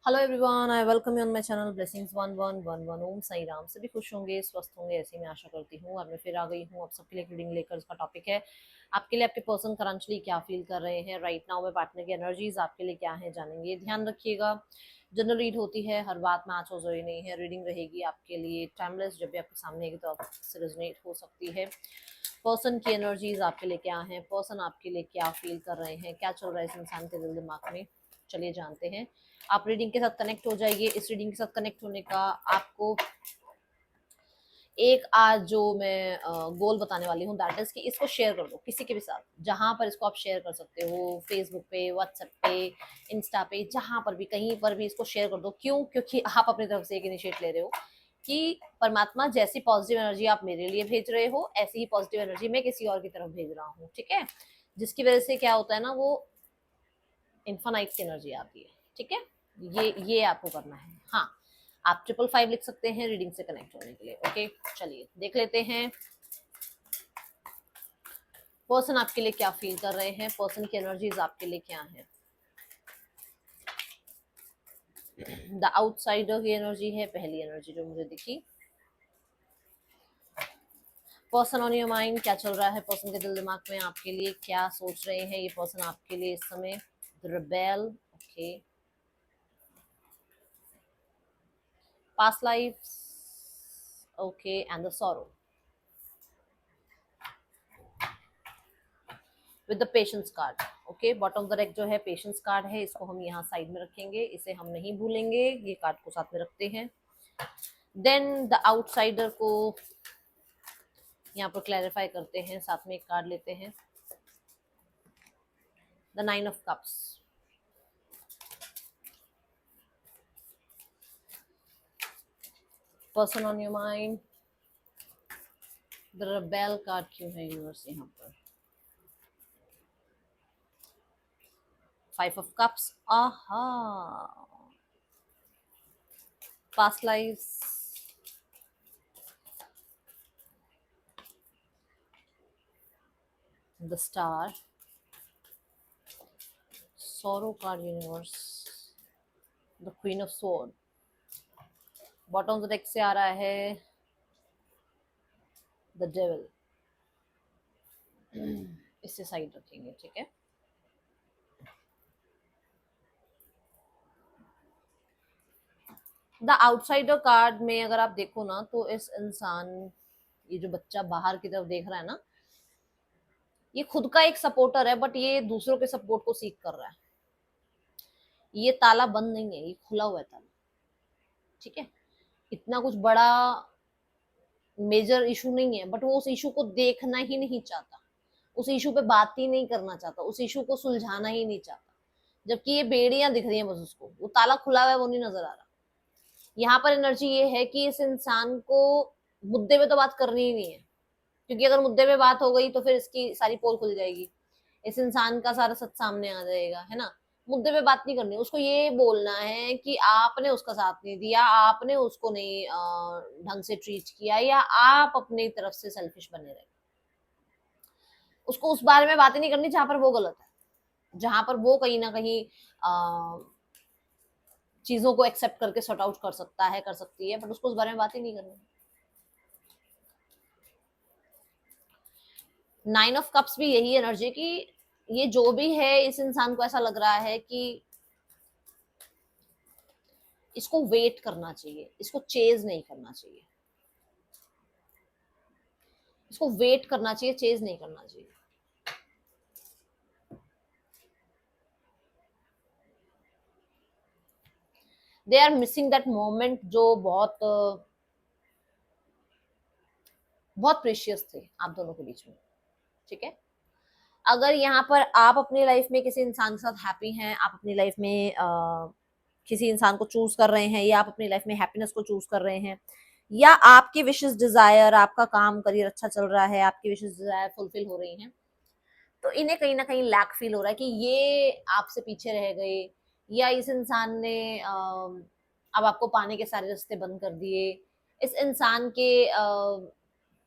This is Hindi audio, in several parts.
Hello everyone, I welcome you on my channel blessings 1111। ओम साई राम। सभी खुश होंगे, स्वस्थ होंगे, ऐसी मैं आशा करती हूँ। और मैं फिर आ गई हूँ आप सबके लिए रीडिंग लेकर। उसका टॉपिक है आपके लिए आपके पर्सन करंटली क्या फील कर रहे हैं राइट नाउ में। पार्टनर की एनर्जीज आपके लिए क्या है जानेंगे। ध्यान रखिएगा, जनरल रीड होती है, हर बात मैच हो जोई नहीं है। रीडिंग रहेगी आपके लिए टाइमलेस, जब भी आपके सामने आएगी तो आपसे रेजोनेट हो सकती है। पर्सन की एनर्जीज आपके लिए क्या है, पर्सन आपके लिए क्या फील कर रहे हैं, क्या चल रहा है इस इंसान के दिल दिमाग में, चलिए जानते हैं। आप रीडिंग के साथ कनेक्ट हो जाइए। इस रीडिंग के साथ कनेक्ट होने का आपको एक आज जो मैं गोल बताने वाली हूँ, दैट इज कि इसको शेयर कर दो किसी के भी साथ, जहां पर इसको आप शेयर कर सकते हो, फेसबुक पे, व्हाट्सएप पे, इंस्टा पे, जहां पर भी, कहीं पर भी इसको शेयर कर दो। क्यों? क्योंकि आप अपनी तरफ से एक इनिशिएट ले रहे हो कि परमात्मा जैसी पॉजिटिव एनर्जी आप मेरे लिए भेज रहे हो, ऐसी ही पॉजिटिव एनर्जी मैं किसी और की तरफ भेज रहा हूँ। ठीक है? जिसकी वजह से क्या होता है ना, वो इन्फानाइट की एनर्जी आती है। ठीक है? ये आपको करना है। हाँ, आप 555 लिख सकते हैं रीडिंग से कनेक्ट होने के लिए। ओके, चलिए देख लेते हैं पर्सन आपके लिए क्या फील कर रहे हैं, पर्सन की एनर्जीज आपके लिए क्या है। द आउटसाइडर की एनर्जी है पहली एनर्जी जो मुझे दिखी। पर्सन ऑन योर माइंड, क्या चल रहा है पर्सन के दिल दिमाग में, आपके लिए क्या सोच रहे हैं ये पर्सन आपके लिए इस समय। The rebel, okay. Past life, okay, and the sorrow with the patience card. Okay, bottom of the deck जो है पेशेंस कार्ड है, इसको हम यहाँ साइड में रखेंगे, इसे हम नहीं भूलेंगे, ये कार्ड को साथ में रखते हैं। देन द आउटसाइडर को यहाँ पर क्लैरिफाई करते हैं, साथ में एक कार्ड लेते हैं। The 9 of cups, person on your mind. The rebel card क्यों है यूनिवर्स यहाँ पर। 5 of cups, aha. Past lifes, the star, sorrow card universe, the queen of sword. Bottom of the deck से आ रहा है द डेविल। इससे साइड रखेंगे, ठीक है। द आउटसाइडर कार्ड में अगर आप देखो ना, तो इस इंसान, ये जो बच्चा बाहर की तरफ देख रहा है ना, ये खुद का एक सपोर्टर है, बट ये दूसरों के सपोर्ट को सीख कर रहा है। ये ताला बंद नहीं है, ये खुला हुआ है ताला। ठीक है? इतना कुछ बड़ा मेजर इशू नहीं है, बट वो उस इशू को देखना ही नहीं चाहता, उस इशू पे बात ही नहीं करना चाहता, उस इशू को सुलझाना ही नहीं चाहता। जबकि ये बेड़ियां दिख रही हैं बस उसको, वो ताला खुला हुआ है वो नहीं नजर आ रहा। यहाँ पर एनर्जी ये है कि इस इंसान को मुद्दे पे तो बात करनी ही नहीं है, क्योंकि अगर मुद्दे पे बात हो गई तो फिर इसकी सारी पोल खुल जाएगी, इस इंसान का सारा सच सामने आ जाएगा, है ना। मुद्दे पे बात नहीं करनी, उसको ये बोलना है कि आपने उसका साथ नहीं दिया, आपने उसको नहीं ढंग से ट्रीट किया, या आप अपनी तरफ से सेल्फिश बने रहे। उसको उस बारे में बात ही नहीं करनी जहां पर वो गलत है, जहां पर वो कहीं ना कहीं चीजों को एक्सेप्ट करके सॉर्ट आउट कर सकता है, कर सकती है, बट उसको उस बारे में बात ही नहीं करनी। 9 ऑफ कप्स भी यही एनर्जी कि ये जो भी है, इस इंसान को ऐसा लग रहा है कि इसको वेट करना चाहिए, इसको चेज नहीं करना चाहिए, इसको वेट करना चाहिए, चेज नहीं करना चाहिए। They are missing that moment जो बहुत प्रेशियस थे आप दोनों के बीच में। ठीक है? अगर यहाँ पर आप अपनी लाइफ में किसी इंसान के साथ हैप्पी हैं, आप अपनी लाइफ में किसी इंसान को चूज कर रहे हैं, या आप अपनी लाइफ में हैप्पीनेस को चूज कर रहे हैं, या आपकी विशेष डिजायर, आपका काम करियर अच्छा चल रहा है, आपकी विशेष डिजायर फुलफिल हो रही हैं, तो इन्हें कहीं ना कहीं लैक फील हो रहा है कि ये आपसे पीछे रह गए, या इस इंसान ने अब आपको पाने के सारे रास्ते बंद कर दिए। इस इंसान के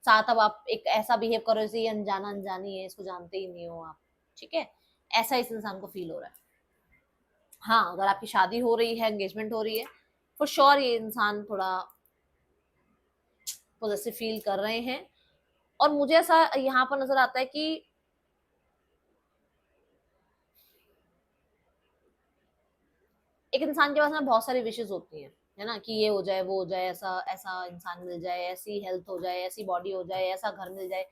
साथ अब आप एक ऐसा बिहेव करो जैसे ये अनजाना अनजानी है, इसको जानते ही नहीं हो आप। ठीक है? ऐसा इस इंसान को फील हो रहा है। हाँ, अगर आपकी शादी हो रही है, एंगेजमेंट हो रही है, फॉर श्योर ये इंसान थोड़ा पॉजिटिव फील कर रहे हैं। और मुझे ऐसा यहाँ पर नजर आता है कि एक इंसान के पास ना बहुत सारी विशेष होती हैं, है ना, कि ये हो जाए, वो हो जाए, ऐसा ऐसा इंसान मिल जाए, ऐसी हेल्थ हो जाए, ऐसी बॉडी हो जाए, ऐसा घर मिल जाए।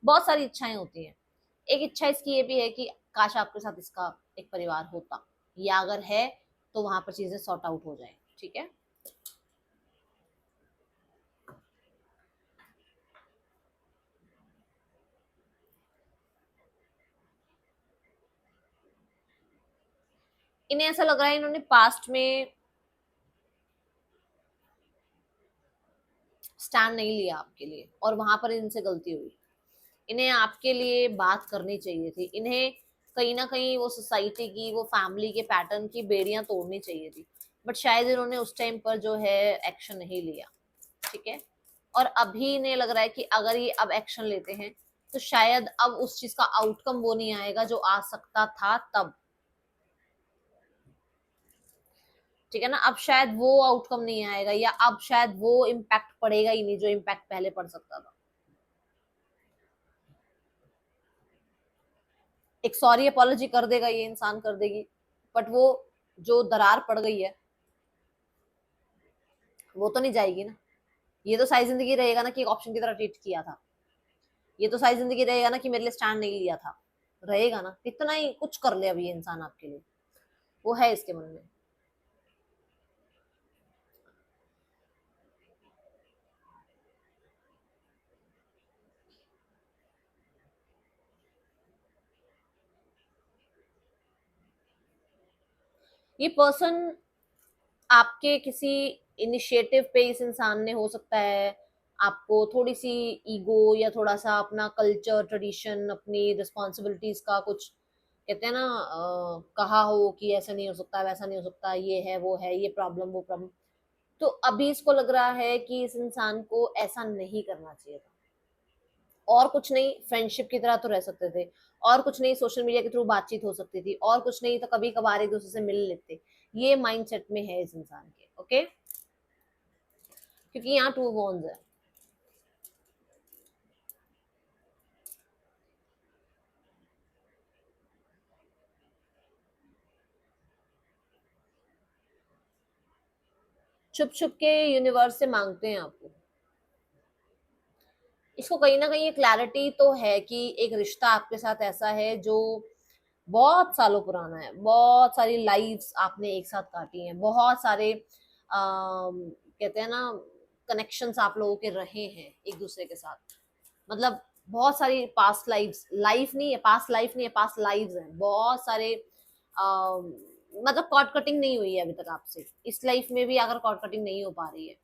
बहुत सारी इच्छाएं होती हैं। एक इच्छा इसकी ये भी है कि काश आपके साथ इसका एक परिवार होता, या अगर है तो वहां पर चीजें सॉर्ट आउट हो जाए। ठीक है। इन्हें ऐसा लग रहा है इन्होंने पास्ट में स्टैंड नहीं लिया आपके लिए, और वहां पर इनसे गलती हुई। इन्हें आपके लिए बात करनी चाहिए थी। इन्हें कहीं ना कहीं वो सोसाइटी की, वो फैमिली के पैटर्न की बेड़ियां तोड़नी चाहिए थी, बट शायद इन्होंने उस टाइम पर जो है एक्शन नहीं लिया। ठीक है। और अभी इन्हें लग रहा है कि अगर ये अब एक्शन लेते हैं तो शायद अब उस चीज का आउटकम वो नहीं आएगा जो आ सकता था तब। ठीक है ना, अब शायद वो आउटकम नहीं आएगा, या अब शायद वो इम्पैक्ट पड़ेगा ही नहीं जो इम्पैक्ट पहले पड़ सकता था। एक सॉरी अपॉलॉजी कर देगा ये इंसान, कर देगी, बट वो जो दरार पड़ गई है वो तो नहीं जाएगी ना। ये तो सारी जिंदगी रहेगा ना कि एक ऑप्शन की तरह ट्रीट किया था। ये तो सारी जिंदगी रहेगा ना कि मेरे लिए स्टैंड नहीं लिया था। रहेगा ना, कितना ही कुछ कर ले अभी ये इंसान आपके लिए, वो है इसके मन में। ये पर्सन आपके किसी इनिशिएटिव पे इस इंसान ने, हो सकता है आपको थोड़ी सी ईगो, या थोड़ा सा अपना कल्चर ट्रेडिशन, अपनी रिस्पॉन्सिबिलिटीज का कुछ, कहते हैं ना, कहा हो कि ऐसा नहीं हो सकता, वैसा नहीं हो सकता, ये है वो है, ये प्रॉब्लम वो प्रॉब्लम। तो अभी इसको लग रहा है कि इस इंसान को ऐसा नहीं करना चाहिए था। और कुछ नहीं, फ्रेंडशिप की तरह तो रह सकते थे। और कुछ नहीं, सोशल मीडिया के थ्रू बातचीत हो सकती थी। और कुछ नहीं तो कभी कभार एक दूसरे से मिल लेते। ये माइंडसेट में है इस इंसान के। ओके। क्योंकि यहाँ टू वॉन्स है। छुप छुप के यूनिवर्स से मांगते हैं आपको। इसको कहीं ना कहीं क्लैरिटी तो है कि एक रिश्ता आपके साथ ऐसा है जो बहुत सालों पुराना है। बहुत सारी लाइफ्स आपने एक साथ काटी हैं, बहुत सारे कहते हैं ना, कनेक्शंस आप लोगों के रहे हैं एक दूसरे के साथ। मतलब बहुत सारी पास्ट लाइफ्स, लाइफ नहीं है, पास्ट लाइफ नहीं है, पास्ट लाइव्स हैं बहुत सारे। मतलब कॉर्ड कटिंग नहीं हुई है अभी तक आपसे, इस लाइफ में भी अगर कॉर्ड कटिंग नहीं हो पा रही है,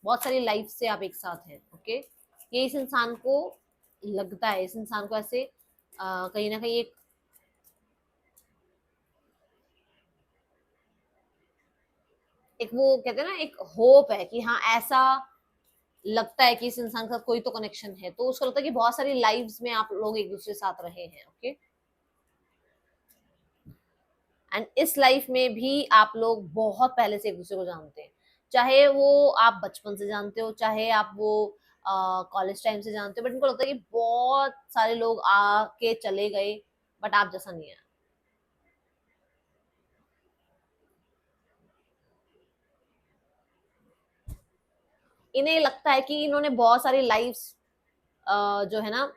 बहुत सारी लाइफ से आप एक साथ हैं। ओके। ये इस इंसान को लगता है, इस इंसान को ऐसे कहीं ना कहीं एक वो कहते हैं ना, एक होप है कि हाँ ऐसा लगता है कि इस इंसान के साथ कोई तो कनेक्शन है, तो उसको लगता है कि बहुत सारी लाइव्स में आप लोग एक दूसरे के साथ रहे हैं। ओके। एंड इस लाइफ में भी आप लोग बहुत पहले से एक दूसरे को जानते हैं। चाहे वो आप बचपन से जानते हो, चाहे आप वो कॉलेज टाइम से जानते हो, बट इनको लगता है कि बहुत सारे लोग आके चले गए, बट आप जैसा नहीं है। इन्हें लगता है कि इन्होंने बहुत सारी लाइफ्स जो है ना,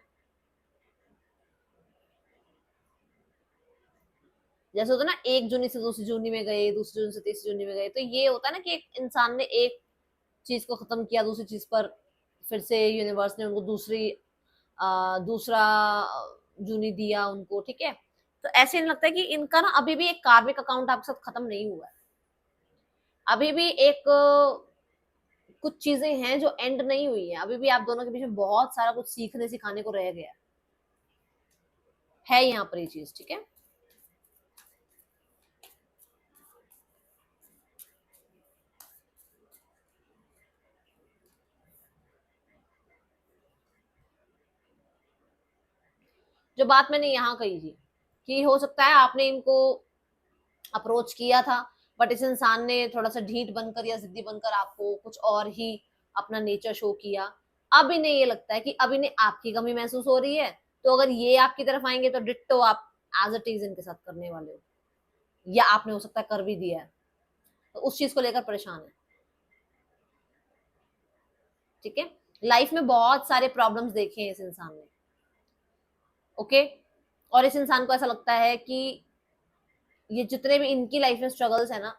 जैसे होता है ना, एक जूनी से दूसरी जूनी में गए, दूसरी जूनी से तीसरी जूनी में गए, तो ये होता है ना कि एक इंसान ने एक चीज को खत्म किया, दूसरी चीज पर फिर से यूनिवर्स ने उनको दूसरा जूनी दिया उनको। ठीक है। तो ऐसे नहीं लगता है कि इनका ना अभी भी एक कार्मिक अकाउंट आपके साथ खत्म नहीं हुआ है। अभी भी एक कुछ चीजें हैं जो एंड नहीं हुई है। अभी भी आप दोनों के बीच में बहुत सारा कुछ सीखने सिखाने को रह गया है यहाँ पर ये चीज। ठीक है। जो बात मैंने यहाँ कही थी कि हो सकता है आपने इनको अप्रोच किया था, बट इस इंसान ने थोड़ा सा ढीठ बनकर या जिद्दी बनकर आपको कुछ और ही अपना नेचर शो किया। अब इन्हें ये लगता है कि अब इन्हें आपकी कमी महसूस हो रही है, तो अगर ये आपकी तरफ आएंगे तो डिट्टो आप एज इट इज इनके साथ करने वाले हो, या आपने हो सकता है कर भी दिया है, तो उस चीज को लेकर परेशान है। ठीक है, लाइफ में बहुत सारे प्रॉब्लम्स देखे हैं इस इंसान ने। ओके, और इस इंसान को ऐसा लगता है कि ये जितने भी इनकी लाइफ में स्ट्रगल्स है ना,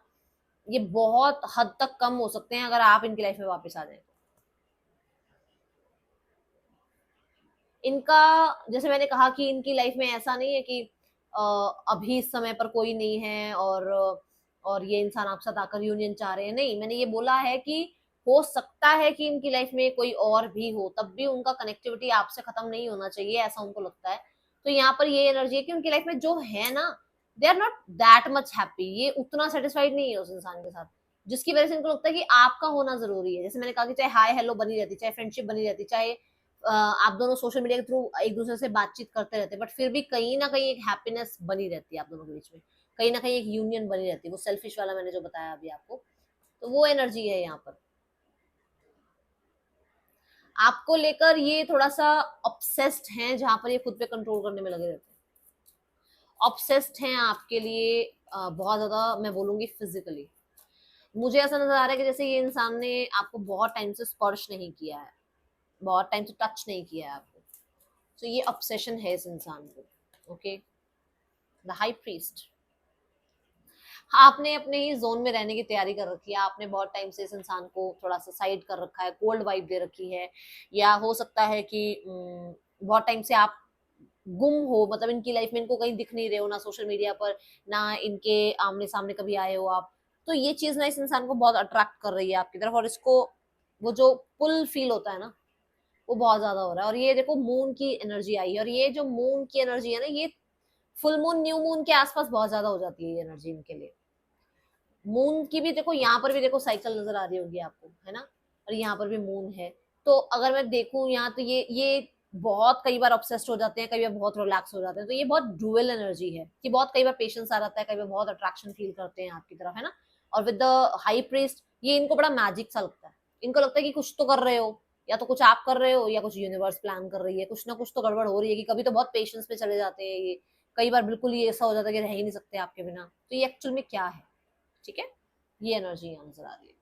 ये बहुत हद तक कम हो सकते हैं अगर आप इनकी लाइफ में वापस आ जाए। इनका, जैसे मैंने कहा कि इनकी लाइफ में ऐसा नहीं है कि अभी इस समय पर कोई नहीं है और ये इंसान आपके साथ आकर यूनियन चाह रहे हैं, नहीं, मैंने ये बोला है कि हो सकता है कि इनकी लाइफ में कोई और भी हो, तब भी उनका कनेक्टिविटी आपसे खत्म नहीं होना चाहिए, ऐसा उनको लगता है। तो यहाँ पर ये एनर्जी है कि उनकी लाइफ में जो है ना, they are not that much happy, ये उतना सेटिस्फाइड नहीं है उस इंसान के साथ, जिसकी वजह से इनको लगता है कि आपका होना जरूरी है। जैसे मैंने कहा कि चाहे हाय हेलो बनी रहती, चाहे फ्रेंडशिप बनी रहती, चाहे आप दोनों सोशल मीडिया के थ्रू एक दूसरे से बातचीत करते रहते हैं, बट फिर भी कहीं ना कहीं एक हैप्पीनेस बनी रहती है आप दोनों के बीच में, कहीं ना कहीं एक यूनियन बनी रहती है। वो सेल्फिश वाला मैंने जो बताया अभी आपको, तो वो एनर्जी है यहाँ पर। आपको लेकर ये थोड़ा सा ऑब्सेस्ड हैं, जहां पर ये खुद पे कंट्रोल करने में लगे रहते हैं। ऑब्सेस्ड हैं आपके लिए बहुत ज्यादा, मैं बोलूंगी फिजिकली। मुझे ऐसा नजर आ रहा है कि जैसे ये इंसान ने आपको बहुत टाइम से स्पर्श नहीं किया है, बहुत टाइम से टच नहीं किया है आपको, तो ये ऑब्सेशन है इस इंसान को। ओके, द हाई प्रीस्ट, आपने अपने ही जोन में रहने की तैयारी कर रखी है, आपने बहुत टाइम से इस इंसान को थोड़ा सा साइड कर रखा है, कोल्ड वाइब दे रखी है, या हो सकता है कि बहुत टाइम से आप गुम हो, मतलब इनकी लाइफ में इनको कहीं दिख नहीं रहे हो, ना सोशल मीडिया पर, ना इनके आमने सामने कभी आए हो आप। तो ये चीज ना इस इंसान को बहुत अट्रैक्ट कर रही है आपकी तरफ, और इसको वो जो पुल फील होता है ना, वो बहुत ज्यादा हो रहा है। और ये देखो मून की एनर्जी आई है, और ये जो मून की एनर्जी है ना, ये फुल मून न्यू मून के आसपास बहुत ज्यादा हो जाती है ये एनर्जी इनके लिए। मून की भी देखो, यहाँ पर भी देखो साइकिल नजर आ रही होगी आपको, है ना, और यहाँ पर भी मून है। तो अगर मैं देखूं यहाँ, तो ये बहुत कई बार ऑब्सेस्ड हो जाते हैं, कई बार बहुत रिलैक्स हो जाते हैं, तो ये बहुत ड्यूअल एनर्जी है कि बहुत कई बार पेशेंस आ जाता है, कई बार बहुत अट्रैक्शन फील करते हैं आपकी तरफ, है ना। और विद द हाई प्रीस्ट, ये इनको बड़ा मैजिक सा लगता है, इनको लगता है कि कुछ तो कर रहे हो, या तो कुछ आप कर रहे हो, या कुछ यूनिवर्स प्लान कर रही है, कुछ ना कुछ तो गड़बड़ हो रही है, कि कभी तो बहुत पेशेंस पे चले जाते हैं ये, कई बार बिल्कुल ये ऐसा हो जाता है कि रह ही नहीं सकते आपके बिना। तो ये एक्चुअल में क्या है, ठीक है, ये एनर्जी यहाँ नजर आ रही है।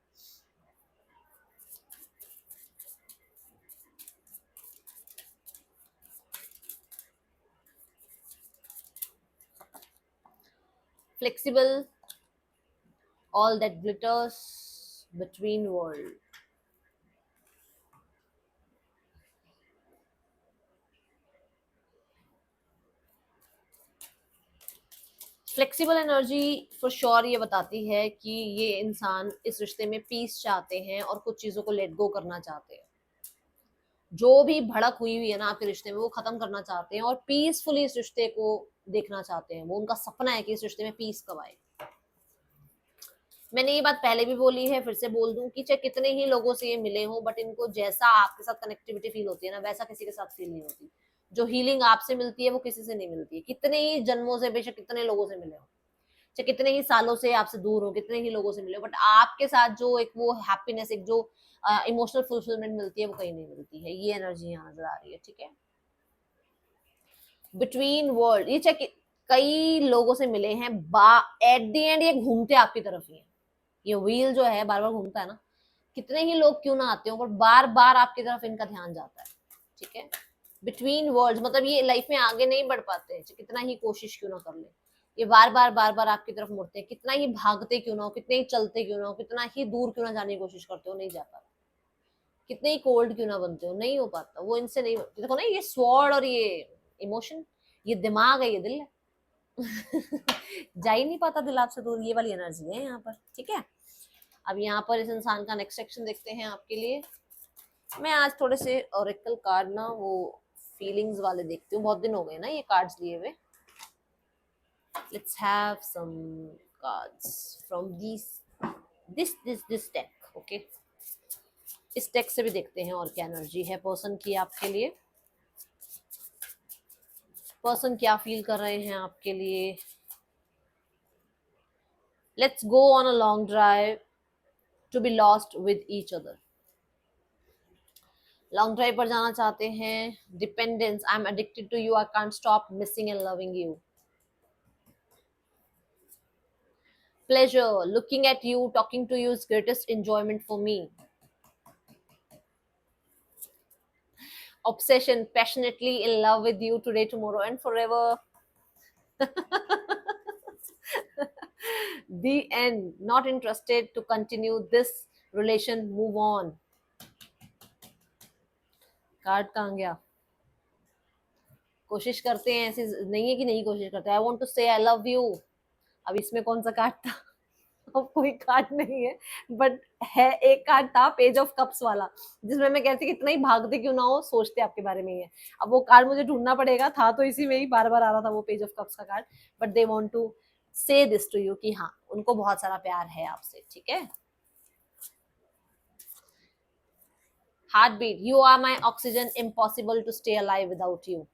Flexible, all that glitters between world. Flexible energy for sure ये बताती है कि ये इंसान इस रिश्ते में पीस चाहते हैं और कुछ चीजों को लेट गो करना चाहते हैं। जो भी भड़क हुई हुई है ना आपके रिश्ते में, वो खत्म करना चाहते हैं और पीसफुली इस रिश्ते को देखना चाहते हैं। वो उनका सपना है कि इस रिश्ते में पीस कब आए। मैंने ये बात पहले भी बोली है, फिर से बोल दूं कि चाहे कितने ही लोगों से ये मिले हों, बट इनको जैसा आपके साथ कनेक्टिविटी फील होती है ना, वैसा किसी के साथ फील नहीं होती। जो हीलिंग आपसे मिलती है वो किसी से नहीं मिलती है, कितने ही जन्मों से, बेशक कितने लोगों से मिले हो, चाहे कितने ही सालों से आपसे दूर हो, कितने ही लोगों से मिले हो, बट आपके साथ जो एक वो हैप्पीनेस, एक जो इमोशनल फुलफिलमेंट मिलती है, वो कहीं नहीं मिलती है। ये एनर्जी यहाँ नजर आ रही है, ठीक है। बिटवीन वर्ल्ड, ये चाहे कई लोगों से मिले हैं, एट द एंड ये घूमते आपकी तरफ ही है। ये व्हील जो है बार बार घूमता है ना, कितने ही लोग क्यों ना आते हो, पर बार बार आपकी तरफ इनका ध्यान जाता है, ठीक है। बिटवीन वर्ल्ड मतलब ये लाइफ में आगे नहीं बढ़ पाते हैं, कितना ही कोशिश क्यों ना कर ले, ये बार बार आपकी तरफ मुड़ते हैं, कितना ही भागते क्यों ना हो, कितने ही चलते क्यों ना हो, कितना ही दूर क्यों ना जाने की कोशिश करते हो, नहीं जा पाते, कितने ही कोल्ड क्यों ना बनते हो, नहीं हो पाता वो इनसे, नहीं देखो ना, ये स्वॉर्ड और ये इमोशन, ये दिमाग है, ये दिल है। जा ही नहीं पाता दिल आपसे दूर, ये वाली एनर्जी है यहाँ पर, ठीक है। अब यहाँ पर इस इंसान का नेक्स्ट सेक्शन देखते हैं आपके लिए। मैं आज थोड़े से ओरेकल कार्ड ना, वो फीलिंग्स वाले देखती हूँ, बहुत दिन हो गए ना ये कार्ड्स लिए हुए। Let's have some cards from this deck, okay. इस डेक से भी देखते हैं और क्या एनर्जी है पर्सन की आपके लिए, पर्सन क्या फील कर रहे हैं आपके लिए। Let's go on a long drive to be lost with each other. Long drive पर जाना चाहते हैं. Dependence, I am addicted to you, I can't stop missing and loving you. Pleasure, looking at you, talking to you is greatest enjoyment for me. Obsession, passionately in love with you today, tomorrow and forever. The end, not interested to continue this relation, move on. Card कहाँ गया? कोशिश करते हैं, ऐसी नहीं है कि नहीं कोशिश करते. आई वॉन्ट टू से आई लव यू. अब इसमें कौन सा कार्ड था? अब कोई कार्ड नहीं है, बट है एक कार्ड था पेज ऑफ कप्स वाला, जिसमें मैं कहती कितना ही भागते क्यों ना हो, सोचते आपके बारे में ही है. अब वो कार्ड मुझे ढूंढना पड़ेगा, था तो इसी में ही बार बार आ रहा था वो पेज ऑफ कप्स का card. But they want to say this to you कि हाँ, उनको बहुत सारा प्यार है आपसे. ठीक है. Heart beat, you are my oxygen, impossible to stay alive without you.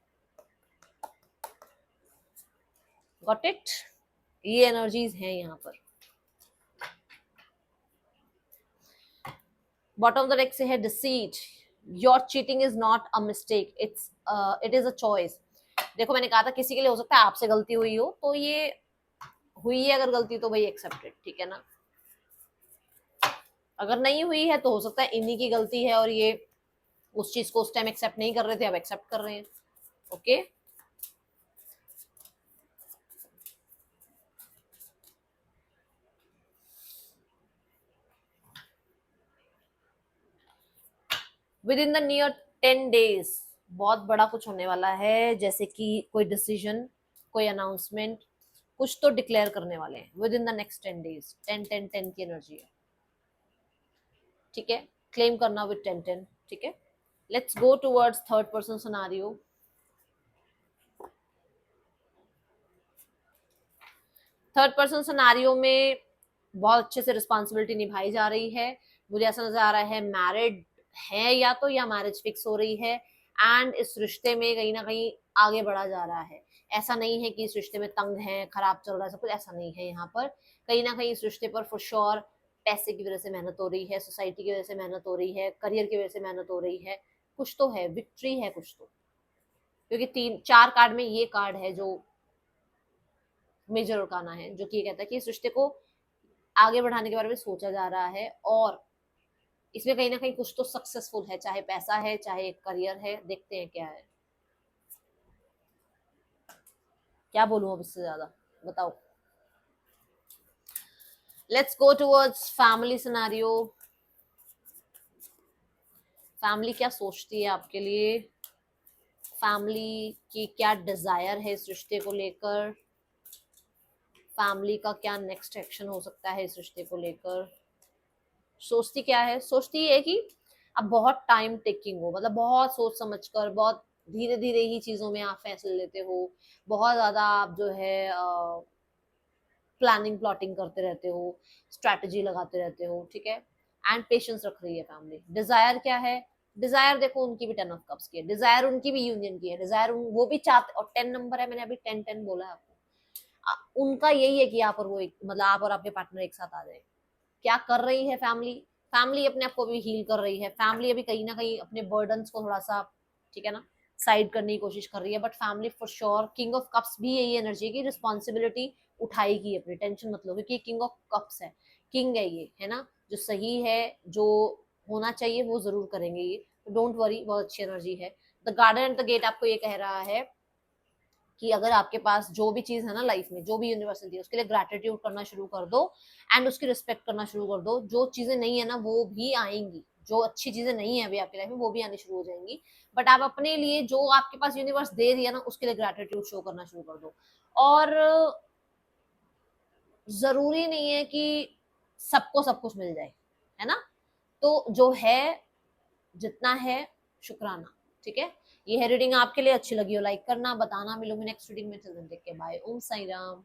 Got it. ये एनर्जीज हैं यहाँ पर. बॉटम ऑफ द डेक से है deceit. Your cheating is not a mistake, it is a choice. देखो मैंने कहा था किसी के लिए हो सकता है आपसे गलती हुई हो, तो ये हुई है अगर गलती तो भाई एक्सेप्टेड. ठीक है ना. अगर नहीं हुई है तो हो सकता है इन्हीं की गलती है और ये उस चीज को उस टाइम एक्सेप्ट नहीं कर रहे थे, अब एक्सेप्ट कर रहे हैं. Okay. With in the near 10 days बहुत बड़ा कुछ होने वाला है, जैसे कि कोई डिसीजन, कोई अनाउंसमेंट, कुछ तो डिक्लेयर करने वाले हैं with in the next 10 days. 10 की एनर्जी है. ठीक है. क्लेम करना विद 10. ठीक है. Let's go towards third person scenario. Third person scenario में बहुत अच्छे से रिस्पॉन्सिबिलिटी निभाई जा रही है. मुझे ऐसा नजर आ रहा है मैरिड है या तो, या मैरिज फिक्स हो रही है. एंड इस रिश्ते में कहीं ना कहीं आगे बढ़ा जा रहा है. ऐसा नहीं है कि इस रिश्ते में तंग है, खराब चल रहा है सब कुछ, ऐसा नहीं है. यहाँ पर कहीं ना कहीं इस रिश्ते पर फॉर श्योर पैसे की वजह से मेहनत हो रही है, सोसाइटी की वजह से मेहनत हो रही है, करियर की वजह से मेहनत हो रही है. कुछ तो है, विक्ट्री है कुछ तो. क्योंकि 3-4 कार्ड में ये कार्ड है जो मेजर अरकाना है, जो कि ये कहता है कि इस रिश्ते को आगे बढ़ाने के बारे में सोचा जा रहा है और इसमें कहीं ना कहीं कुछ तो सक्सेसफुल है, चाहे पैसा है चाहे करियर है. देखते हैं क्या है. क्या बोलूं अब इससे ज्यादा, बताओ. Let's go towards family scenario. Family क्या सोचती है आपके लिए, फैमिली की क्या डिजायर है इस रिश्ते को लेकर, फैमिली का क्या नेक्स्ट एक्शन हो सकता है इस रिश्ते को लेकर. सोचती क्या है, सोचती है कि अब बहुत टाइम टेकिंग हो, मतलब बहुत सोच समझकर, बहुत धीरे धीरे ही चीजों में आप फैसले लेते हो, बहुत ज्यादा आप जो है प्लानिंग प्लॉटिंग करते रहते हो, स्ट्रैटेजी लगाते रहते हो. ठीक है. एंड पेशेंस रख रही है फैमिली. डिजायर क्या है, डिजायर देखो उनकी भी 10 of cups की है, डिजायर उनकी भी यूनियन की है, डिजायर वो भी चाहते, और 10 नंबर है, मैंने अभी 10 बोला है आपको. उनका यही है कि आप और वो मतलब आप और आपके पार्टनर एक साथ आ जाए. क्या कर रही है फैमिली, फैमिली अपने आप को भी हील कर रही है. फैमिली अभी कहीं ना कहीं अपने बर्डन्स को थोड़ा सा, ठीक है ना, साइड करने की कोशिश कर रही है. But family for sure, king of cups भी यही एनर्जी की रिस्पॉन्सिबिलिटी उठाएगी अपनी. टेंशन मत लो, क्योंकि किंग ऑफ कप्स है, किंग है ये, है ना. जो सही है, जो होना चाहिए वो जरूर करेंगे ये. डोंट वरी, बहुत अच्छी एनर्जी है. The garden and the gate आपको ये कह रहा है कि अगर आपके पास जो भी चीज है ना लाइफ में, जो भी यूनिवर्सल दी है, उसके लिए ग्रेटिट्यूड करना शुरू कर दो एंड उसकी रिस्पेक्ट करना शुरू कर दो. जो चीजें नहीं है ना वो भी आएंगी, जो अच्छी चीजें नहीं है अभी आपकी लाइफ में वो भी आनी शुरू हो जाएंगी. बट आप अपने लिए जो आपके पास यूनिवर्स दे रही है ना, उसके लिए ग्रेटिट्यूड शो करना शुरू कर दो. और जरूरी नहीं है कि सबको सब कुछ मिल जाए, है ना. तो जो है, जितना है, शुक्राना. ठीक है. ये है रीडिंग आपके लिए. अच्छी लगी हो लाइक करना, बताना. मिलूंगी नेक्स्ट रीडिंग में. चल देख के बाय. ओम साई राम.